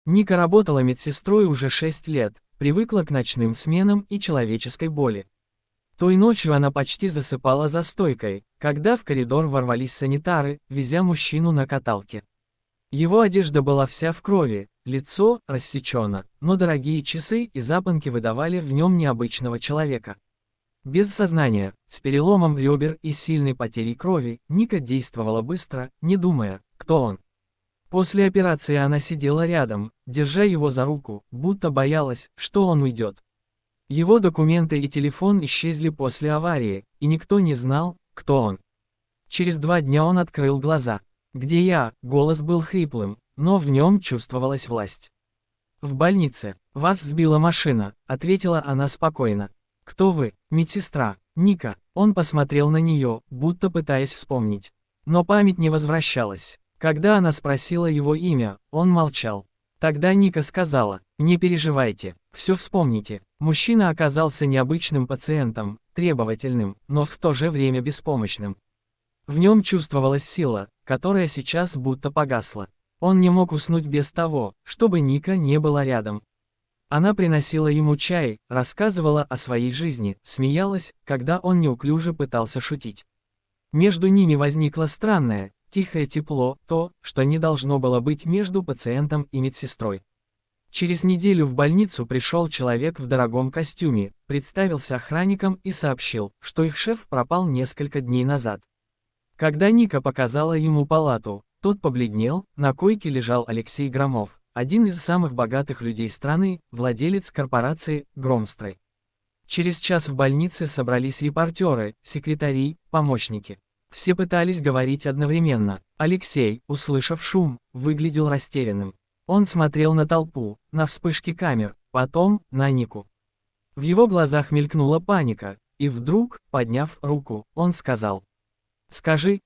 Ника работала медсестрой уже 6 лет, привыкла к ночным сменам и человеческой боли. Той ночью она почти засыпала за стойкой, когда в коридор ворвались санитары, везя мужчину на каталке. Его одежда была вся в крови, лицо рассечено, но дорогие часы и запонки выдавали в нем необычного человека. Без сознания, с переломом ребер и сильной потерей крови, Ника действовала быстро, не думая, кто он. После операции она сидела рядом, держа его за руку, будто боялась, что он уйдет. Его документы и телефон исчезли после аварии, и никто не знал, кто он. Через 2 дня он открыл глаза. «Где я?» Голос был хриплым, но в нем чувствовалась власть. «В больнице. Вас сбила машина», — ответила она спокойно. «Кто вы?» «Медсестра. Ника». Он посмотрел на нее, будто пытаясь вспомнить. Но память не возвращалась. Когда она спросила его имя, он молчал. Тогда Ника сказала: «Не переживайте, все вспомните». Мужчина оказался необычным пациентом, требовательным, но в то же время беспомощным. В нем чувствовалась сила, которая сейчас будто погасла. Он не мог уснуть без того, чтобы Ника не была рядом. Она приносила ему чай, рассказывала о своей жизни, смеялась, когда он неуклюже пытался шутить. Между ними возникло странное, тихое тепло, то, что не должно было быть между пациентом и медсестрой. Через неделю в больницу пришел человек в дорогом костюме, представился охранником и сообщил, что их шеф пропал несколько дней назад. Когда Ника показала ему палату, тот побледнел, на койке лежал Алексей Громов, один из самых богатых людей страны, владелец корпорации «Громстрой». Через час в больнице собрались репортеры, секретари, помощники. Все пытались говорить одновременно. Алексей, услышав шум, выглядел растерянным. Он смотрел на толпу, на вспышки камер, потом на Нику. В его глазах мелькнула паника, и вдруг, подняв руку, он сказал: «Скажи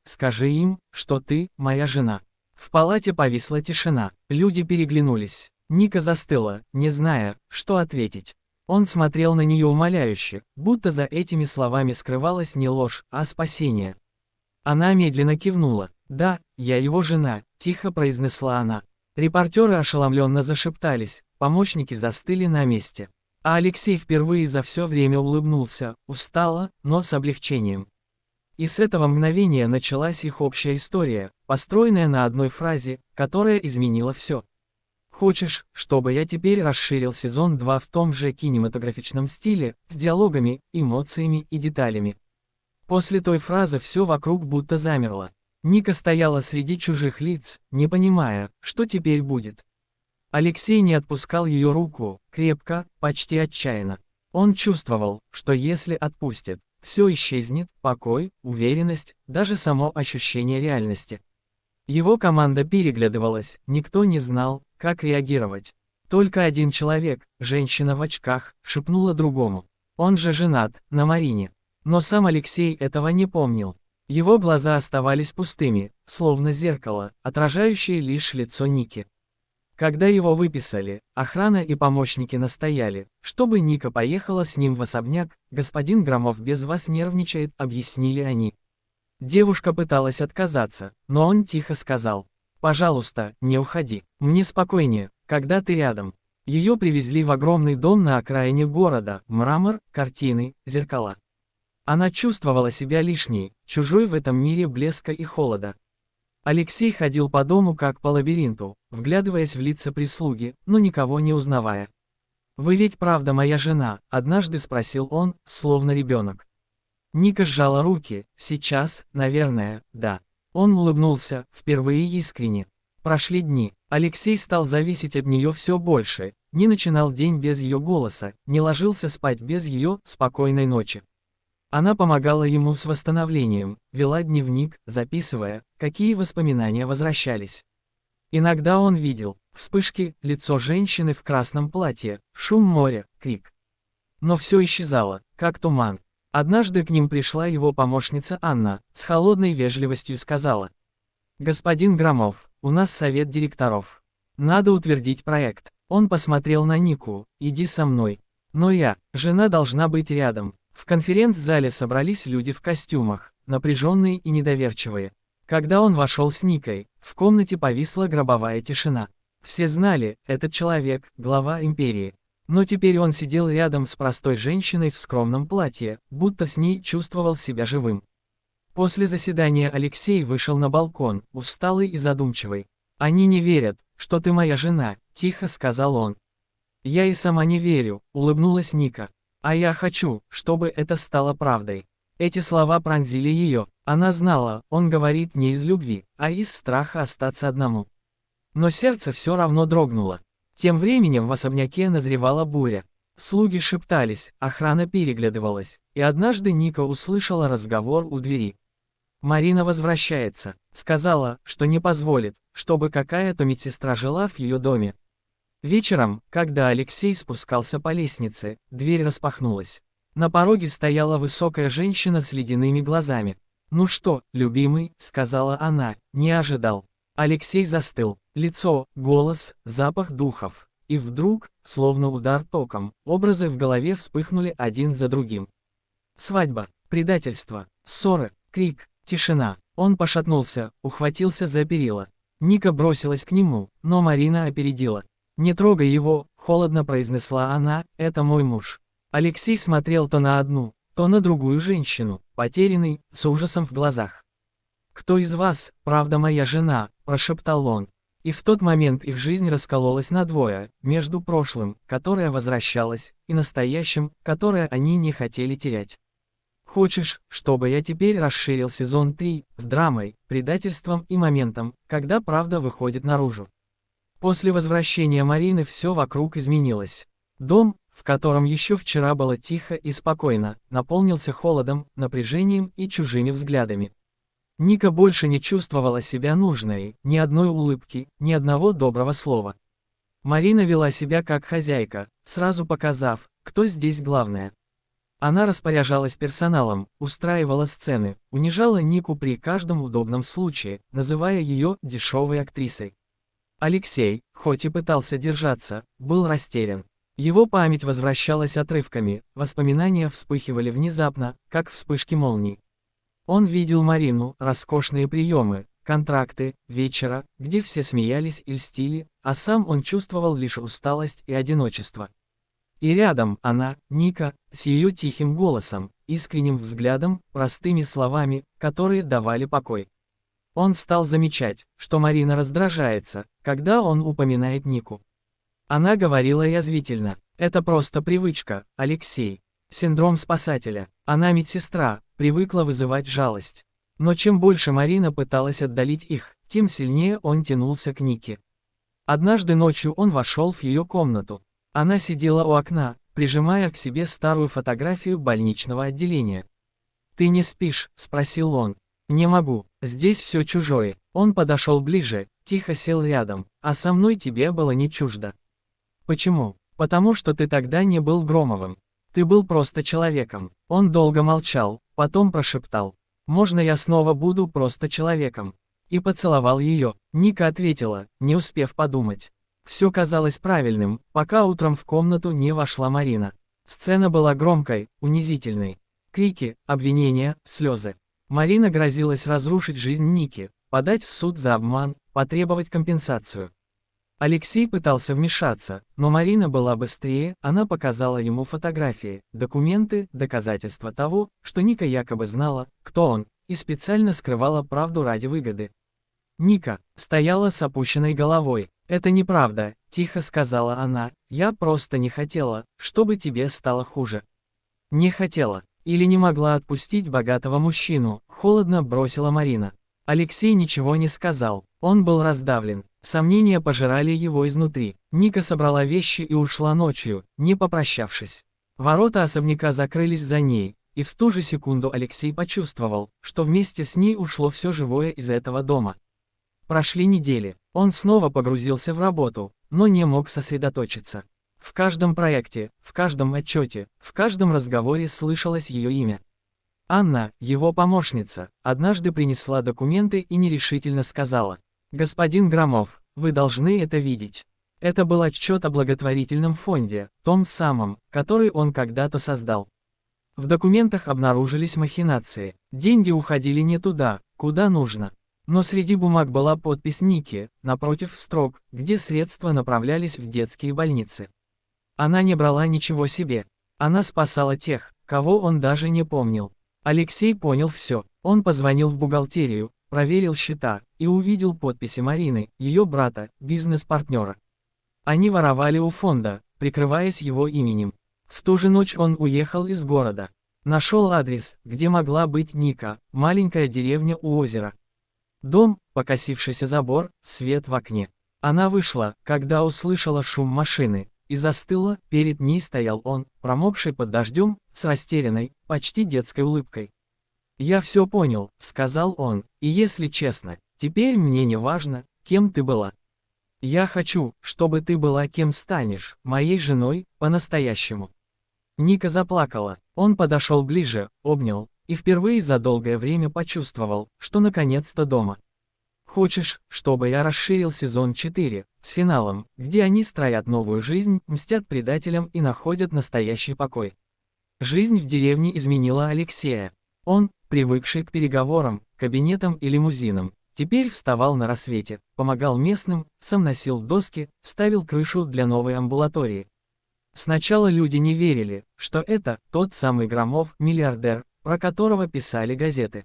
им, что ты моя жена». В палате повисла тишина, люди переглянулись. Ника застыла, не зная, что ответить. Он смотрел на нее умоляюще, будто за этими словами скрывалась не ложь, а спасение. Она медленно кивнула. «Да, я его жена», — тихо произнесла она. Репортеры ошеломленно зашептались, помощники застыли на месте. А Алексей впервые за все время улыбнулся, устало, но с облегчением. И с этого мгновения началась их общая история, построенная на одной фразе, которая изменила все. «Хочешь, чтобы я теперь расширил сезон 2 в том же кинематографичном стиле, с диалогами, эмоциями и деталями?» После той фразы все вокруг будто замерло. Ника стояла среди чужих лиц, не понимая, что теперь будет. Алексей не отпускал ее руку, крепко, почти отчаянно. Он чувствовал, что если отпустит, все исчезнет, покой, уверенность, даже само ощущение реальности. Его команда переглядывалась, никто не знал, как реагировать. Только один человек, женщина в очках, шепнула другому. Он же женат, на Марине. Но сам Алексей этого не помнил. Его глаза оставались пустыми, словно зеркало, отражающее лишь лицо Ники. Когда его выписали, охрана и помощники настояли, чтобы Ника поехала с ним в особняк. «Господин Громов без вас нервничает», — объяснили они. Девушка пыталась отказаться, но он тихо сказал: «Пожалуйста, не уходи, мне спокойнее, когда ты рядом». Ее привезли в огромный дом на окраине города, мрамор, картины, зеркала. Она чувствовала себя лишней, чужой в этом мире блеска и холода. Алексей ходил по дому как по лабиринту, вглядываясь в лица прислуги, но никого не узнавая. «Вы ведь правда моя жена?» – однажды спросил он, словно ребенок. Ника сжала руки. «Сейчас, наверное, да». Он улыбнулся, впервые искренне. Прошли дни. Алексей стал зависеть от нее все больше, не начинал день без ее голоса, не ложился спать без ее спокойной ночи. Она помогала ему с восстановлением, вела дневник, записывая, какие воспоминания возвращались. Иногда он видел вспышки, лицо женщины в красном платье, шум моря, крик. Но все исчезало, как туман. Однажды к ним пришла его помощница Анна, с холодной вежливостью сказала: «Господин Громов, у нас совет директоров. Надо утвердить проект». Он посмотрел на Нику: «Иди со мной». «Но жена должна быть рядом». В конференц-зале собрались люди в костюмах, напряженные и недоверчивые. Когда он вошел с Никой, в комнате повисла гробовая тишина. Все знали, этот человек – глава империи. Но теперь он сидел рядом с простой женщиной в скромном платье, будто с ней чувствовал себя живым. После заседания Алексей вышел на балкон, усталый и задумчивый. «Они не верят, что ты моя жена», – тихо сказал он. «Я и сама не верю», – улыбнулась Ника. «А я хочу, чтобы это стало правдой». Эти слова пронзили ее. Она знала, он говорит не из любви, а из страха остаться одному. Но сердце все равно дрогнуло. Тем временем в особняке назревала буря. Слуги шептались, охрана переглядывалась, и однажды Ника услышала разговор у двери. «Марина возвращается», — сказала, что не позволит, чтобы какая-то медсестра жила в ее доме. Вечером, когда Алексей спускался по лестнице, дверь распахнулась. На пороге стояла высокая женщина с ледяными глазами. «Ну что, любимый», — сказала она, — «не ожидал». Алексей застыл. Лицо, голос, запах духов. И вдруг, словно удар током, образы в голове вспыхнули один за другим. Свадьба, предательство, ссоры, крик, тишина. Он пошатнулся, ухватился за перила. Ника бросилась к нему, но Марина опередила. «Не трогай его», — холодно произнесла она, — «это мой муж». Алексей смотрел то на одну, то на другую женщину, потерянный, с ужасом в глазах. «Кто из вас, правда моя жена?» – прошептал он. И в тот момент их жизнь раскололась на двое, между прошлым, которое возвращалось, и настоящим, которое они не хотели терять. «Хочешь, чтобы я теперь расширил сезон 3, с драмой, предательством и моментом, когда правда выходит наружу?» После возвращения Марины все вокруг изменилось. Дом, в котором еще вчера было тихо и спокойно, наполнился холодом, напряжением и чужими взглядами. Ника больше не чувствовала себя нужной, ни одной улыбки, ни одного доброго слова. Марина вела себя как хозяйка, сразу показав, кто здесь главная. Она распоряжалась персоналом, устраивала сцены, унижала Нику при каждом удобном случае, называя ее дешевой актрисой. Алексей, хоть и пытался держаться, был растерян. Его память возвращалась отрывками, воспоминания вспыхивали внезапно, как вспышки молний. Он видел Марину, роскошные приемы, контракты, вечера, где все смеялись и льстили, а сам он чувствовал лишь усталость и одиночество. И рядом она, Ника, с ее тихим голосом, искренним взглядом, простыми словами, которые давали покой. Он стал замечать, что Марина раздражается, когда он упоминает Нику. Она говорила язвительно: «Это просто привычка, Алексей. Синдром спасателя. Она медсестра, привыкла вызывать жалость». Но чем больше Марина пыталась отдалить их, тем сильнее он тянулся к Нике. Однажды ночью он вошел в ее комнату. Она сидела у окна, прижимая к себе старую фотографию больничного отделения. «Ты не спишь?» – спросил он. «Не могу, здесь все чужое». Он подошел ближе, тихо сел рядом, «А со мной тебе было не чуждо». «Почему?» «Потому что ты тогда не был Громовым. Ты был просто человеком». Он долго молчал, потом прошептал: «Можно я снова буду просто человеком?» И поцеловал ее. Ника ответила, не успев подумать. Все казалось правильным, пока утром в комнату не вошла Марина. Сцена была громкой, унизительной. Крики, обвинения, слезы. Марина грозилась разрушить жизнь Ники, подать в суд за обман, потребовать компенсацию. Алексей пытался вмешаться, но Марина была быстрее, она показала ему фотографии, документы, доказательства того, что Ника якобы знала, кто он, и специально скрывала правду ради выгоды. Ника стояла с опущенной головой. «Это неправда», – тихо сказала она, – «я просто не хотела, чтобы тебе стало хуже». «Не хотела. Или не могла отпустить богатого мужчину», – холодно бросила Марина. Алексей ничего не сказал, он был раздавлен. Сомнения пожирали его изнутри. Ника собрала вещи и ушла ночью, не попрощавшись. Ворота особняка закрылись за ней, и в ту же секунду Алексей почувствовал, что вместе с ней ушло все живое из этого дома. Прошли недели, он снова погрузился в работу, но не мог сосредоточиться. В каждом проекте, в каждом отчете, в каждом разговоре слышалось ее имя. Анна, его помощница, однажды принесла документы и нерешительно сказала: «Господин Громов, вы должны это видеть». Это был отчет о благотворительном фонде, том самом, который он когда-то создал. В документах обнаружились махинации, деньги уходили не туда, куда нужно. Но среди бумаг была подпись Ники, напротив строк, где средства направлялись в детские больницы. Она не брала ничего себе. Она спасала тех, кого он даже не помнил. Алексей понял все. Он позвонил в бухгалтерию, проверил счета и увидел подписи Марины, ее брата, бизнес-партнера. Они воровали у фонда, прикрываясь его именем. В ту же ночь он уехал из города. Нашел адрес, где могла быть Ника, маленькая деревня у озера. Дом, покосившийся забор, свет в окне. Она вышла, когда услышала шум машины, и застыла, перед ней стоял он, промокший под дождем, с растерянной, почти детской улыбкой. «Я все понял», — сказал он, — «и если честно, теперь мне не важно, кем ты была. Я хочу, чтобы ты была кем станешь, моей женой, по-настоящему». Ника заплакала, он подошел ближе, обнял, и впервые за долгое время почувствовал, что наконец-то дома. «Хочешь, чтобы я расширил сезон 4, с финалом, где они строят новую жизнь, мстят предателям и находят настоящий покой?» Жизнь в деревне изменила Алексея. Он, привыкший к переговорам, кабинетам и лимузинам, теперь вставал на рассвете, помогал местным, сам носил доски, ставил крышу для новой амбулатории. Сначала люди не верили, что это тот самый Громов, миллиардер, про которого писали газеты.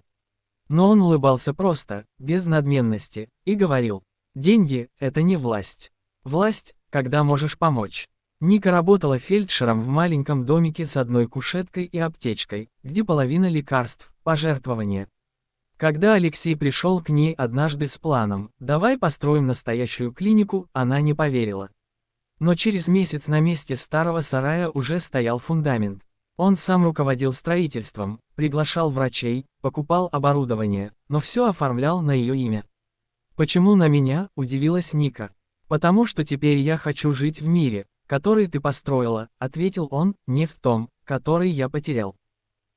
Но он улыбался просто, без надменности, и говорил: «Деньги – это не власть. Власть, когда можешь помочь». Ника работала фельдшером в маленьком домике с одной кушеткой и аптечкой, где половина лекарств – пожертвования. Когда Алексей пришел к ней однажды с планом «давай построим настоящую клинику», она не поверила. Но через месяц на месте старого сарая уже стоял фундамент. Он сам руководил строительством, приглашал врачей, покупал оборудование, но все оформлял на ее имя. «Почему на меня?» – удивилась Ника. «Потому что теперь я хочу жить в мире, который ты построила», – ответил он, – «не в том, который я потерял».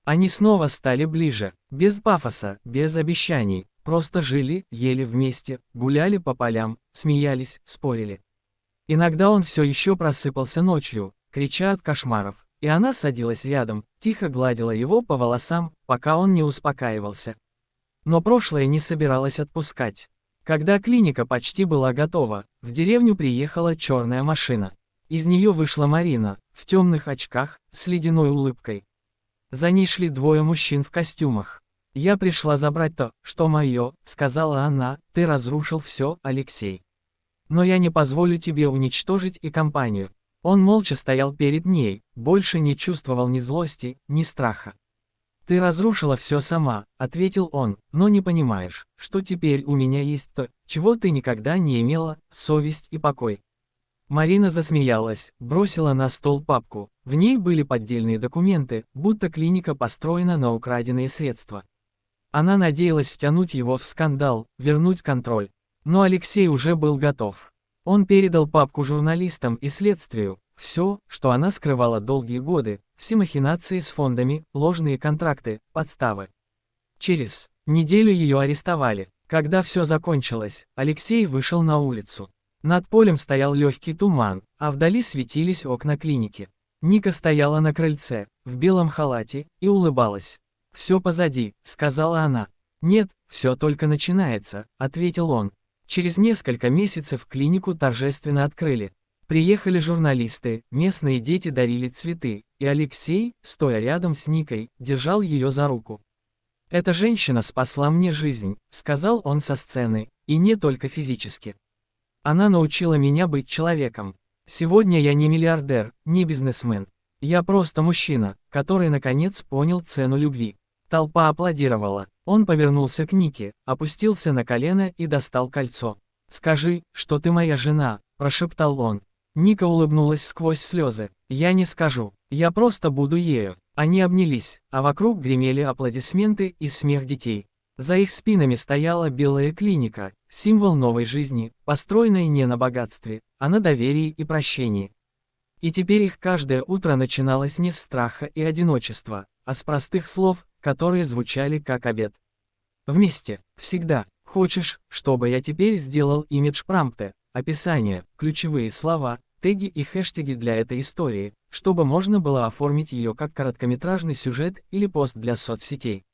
Они снова стали ближе, без пафоса, без обещаний, просто жили, ели вместе, гуляли по полям, смеялись, спорили. Иногда он все еще просыпался ночью, крича от кошмаров, и она садилась рядом, тихо гладила его по волосам, пока он не успокаивался. Но прошлое не собиралось отпускать. Когда клиника почти была готова, в деревню приехала черная машина. Из нее вышла Марина, в темных очках, с ледяной улыбкой. За ней шли двое мужчин в костюмах. «Я пришла забрать то, что мое», — сказала она, — «ты разрушил все, Алексей. Но я не позволю тебе уничтожить и компанию». Он молча стоял перед ней, больше не чувствовал ни злости, ни страха. «Ты разрушила все сама», — ответил он, — «но не понимаешь, что теперь у меня есть то, чего ты никогда не имела, совесть и покой». Марина засмеялась, бросила на стол папку. В ней были поддельные документы, будто клиника построена на украденные средства. Она надеялась втянуть его в скандал, вернуть контроль. Но Алексей уже был готов. Он передал папку журналистам и следствию, все, что она скрывала долгие годы, все махинации с фондами, ложные контракты, подставы. Через неделю ее арестовали. Когда все закончилось, Алексей вышел на улицу. Над полем стоял легкий туман, а вдали светились окна клиники. Ника стояла на крыльце, в белом халате, и улыбалась. «Все позади», — сказала она. «Нет, все только начинается», — ответил он. Через несколько месяцев клинику торжественно открыли. Приехали журналисты, местные дети дарили цветы, и Алексей, стоя рядом с Никой, держал ее за руку. «Эта женщина спасла мне жизнь», — сказал он со сцены, — «и не только физически. Она научила меня быть человеком. Сегодня я не миллиардер, не бизнесмен. Я просто мужчина, который наконец понял цену любви». Толпа аплодировала. Он повернулся к Нике, опустился на колено и достал кольцо. «Скажи, что ты моя жена», – прошептал он. Ника улыбнулась сквозь слезы. «Я не скажу, я просто буду ею». Они обнялись, а вокруг гремели аплодисменты и смех детей. За их спинами стояла белая клиника, символ новой жизни, построенной не на богатстве, а на доверии и прощении. И теперь их каждое утро начиналось не с страха и одиночества, а с простых слов, которые звучали как обет. Вместе, всегда. Хочешь, чтобы я теперь сделал имидж промпты, описание, ключевые слова, теги и хэштеги для этой истории, чтобы можно было оформить ее как короткометражный сюжет или пост для соцсетей.